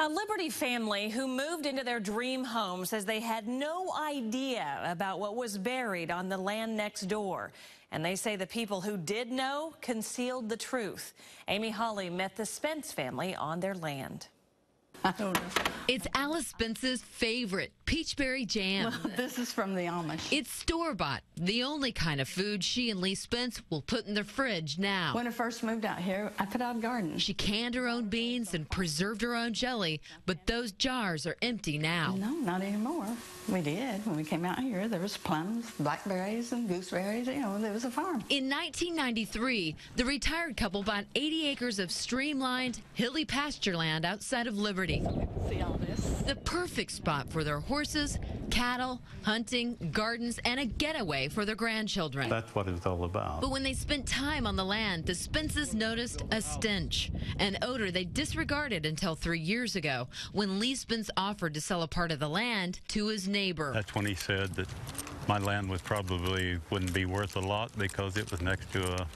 A Liberty family who moved into their dream home says they had no idea about what was buried on the land next door. And they say the people who did know concealed the truth. Amy Holly met the Spence family on their land. I don't know. It's Alice Spence's favorite, peachberry jam. Well, this is from the Amish. It's store-bought, the only kind of food she and Lee Spence will put in their fridge now. When I first moved out here, I put out a garden. She canned her own beans and preserved her own jelly, but those jars are empty now. No, not anymore. We did. When we came out here, there was plums, blackberries, and gooseberries. You know, there was a farm. In 1993, the retired couple bought 80 acres of streamlined, hilly pasture land outside of Liberty. See all this? The perfect spot for their horses, cattle, hunting, gardens, and a getaway for their grandchildren. That's what it's all about. But when they spent time on the land, the Spences noticed a stench, an odor they disregarded until 3 years ago, when Lee Spence offered to sell a part of the land to his neighbor. That's when he said that my land wouldn't be worth a lot because it was next to a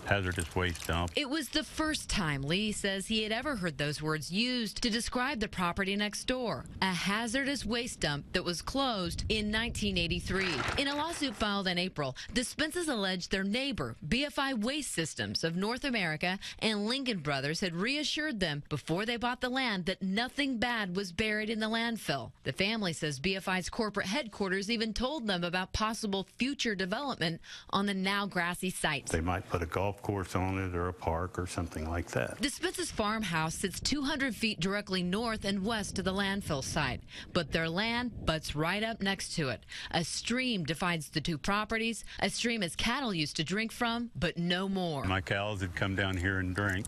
hazardous waste dump. It was the first time Lee says he had ever heard those words used to describe the property next door, a hazardous waste dump that was closed in 1983. In a lawsuit filed in April, the Spences alleged their neighbor, BFI Waste Systems of North America and Lincoln Brothers, had reassured them before they bought the land that nothing bad was buried in the landfill. The family says BFI's corporate headquarters even told them about possible future development on the now grassy site. They might put a golf course on it or a park or something like that. The Spence's farmhouse sits 200 feet directly north and west of the landfill site, but their land butts right up next to it. A stream divides the two properties, a stream his cattle used to drink from, but no more. My cows had come down here and drink,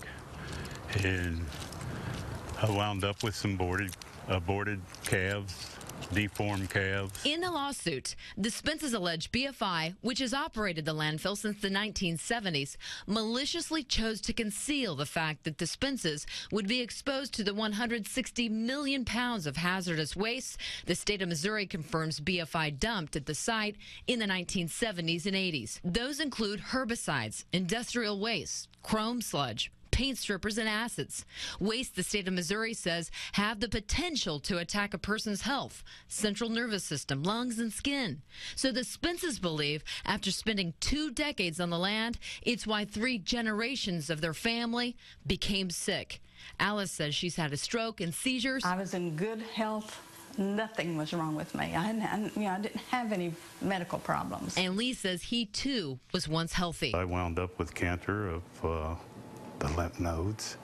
and I wound up with some aborted calves, deformed calves. In the lawsuit, the Spences allege BFI, which has operated the landfill since the 1970s, maliciously chose to conceal the fact that the Spences would be exposed to the 160 million pounds of hazardous waste the state of Missouri confirms BFI dumped at the site in the 1970s and 80s. Those include herbicides, industrial waste, chrome sludge, paint strippers, and acids. Waste, the state of Missouri says, have the potential to attack a person's health, central nervous system, lungs, and skin. So the Spences believe, after spending 2 decades on the land, it's why 3 generations of their family became sick. Alice says she's had a stroke and seizures. I was in good health. Nothing was wrong with me. I didn't have any medical problems. And Lee says he, too, was once healthy. I wound up with cancer of the lymph nodes.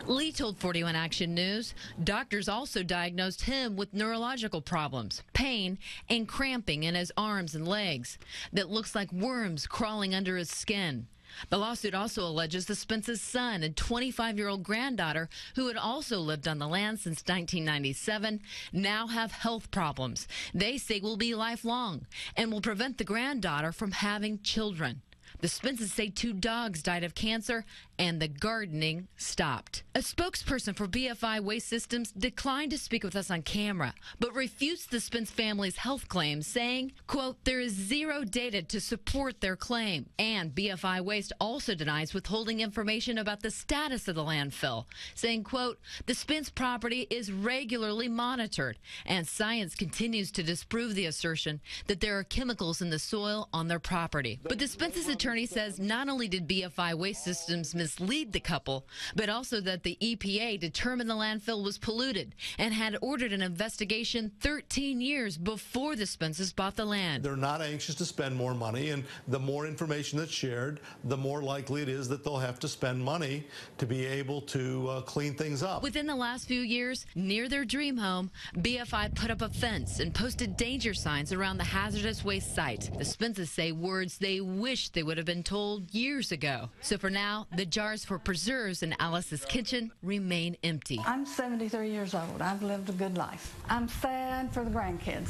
Lee told 41 Action News doctors also diagnosed him with neurological problems, pain, and cramping in his arms and legs that looks like worms crawling under his skin. The lawsuit also alleges the Spence's son and 25-year-old granddaughter, who had also lived on the land since 1997, now have health problems they say will be lifelong and will prevent the granddaughter from having children. The Spences say 2 dogs died of cancer and the gardening stopped. A spokesperson for BFI Waste Systems declined to speak with us on camera, but refutes the Spence family's health claims, saying, quote, there is 0 data to support their claim. And BFI Waste also denies withholding information about the status of the landfill, saying, quote, the Spence property is regularly monitored, and science continues to disprove the assertion that there are chemicals in the soil on their property. But the Spence's attorney says not only did BFI Waste Systems mislead the couple, but also that the EPA determined the landfill was polluted and had ordered an investigation 13 years before the Spences bought the land. They're not anxious to spend more money, and the more information that's shared, the more likely it is that they'll have to spend money to be able to clean things up. Within the last few years, near their dream home, BFI put up a fence and posted danger signs around the hazardous waste site. The Spences say words they wish they would have been told years ago. So for now, the jars for preserves in Alice's kitchen remain empty. I'm 73 years old. I've lived a good life. I'm sad for the grandkids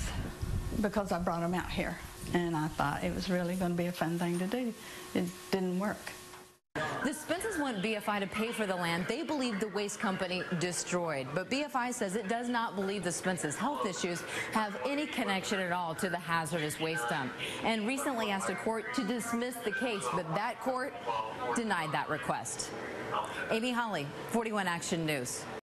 because I brought them out here, and I thought it was really going to be a fun thing to do. It didn't work. The Spences want BFI to pay for the land they believe the waste company destroyed. But BFI says it does not believe the Spences' health issues have any connection at all to the hazardous waste dump, and recently asked a court to dismiss the case, but that court denied that request. Amy Holly, 41 Action News.